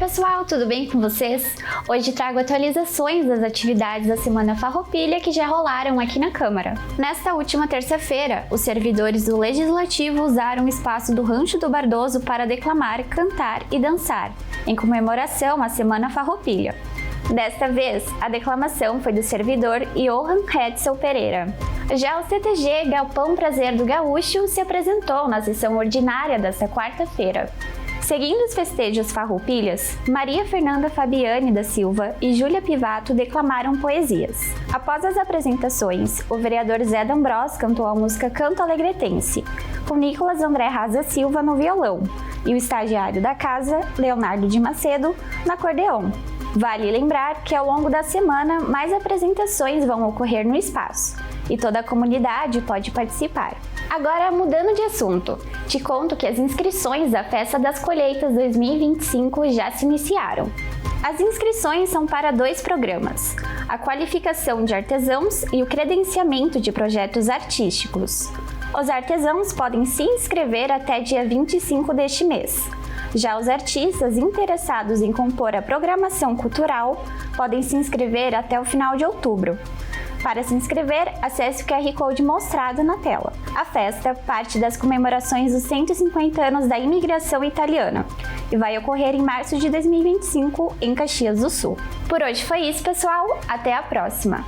pessoal, tudo bem com vocês? Hoje trago atualizações das atividades da Semana Farroupilha que já rolaram aqui na Câmara. Nesta última terça-feira, os servidores do Legislativo usaram o espaço do Rancho do Bardoso para declamar, cantar e dançar, em comemoração à Semana Farroupilha. Desta vez, a declamação foi do servidor Johan Hetzel Pereira. Já o CTG Galpão Prazer do Gaúcho se apresentou na sessão ordinária desta quarta-feira. Seguindo os festejos farroupilhas, Maria Fernanda Fabiane da Silva e Júlia Pivato declamaram poesias. Após as apresentações, o vereador Zé D'Ambrós cantou a música Canto Alegretense, com Nicolas André Raza Silva no violão e o estagiário da casa, Leonardo de Macedo, no acordeão. Vale lembrar que ao longo da semana mais apresentações vão ocorrer no espaço e toda a comunidade pode participar. Agora, mudando de assunto, te conto que as inscrições da Festa das Colheitas 2025 já se iniciaram. As inscrições são para 2 programas: a qualificação de artesãos e o credenciamento de projetos artísticos. Os artesãos podem se inscrever até dia 25 deste mês. Já os artistas interessados em compor a programação cultural podem se inscrever até o final de outubro. Para se inscrever, acesse o QR Code mostrado na tela. A festa parte das comemorações dos 150 anos da imigração italiana e vai ocorrer em março de 2025 em Caxias do Sul. Por hoje foi isso, pessoal. Até a próxima!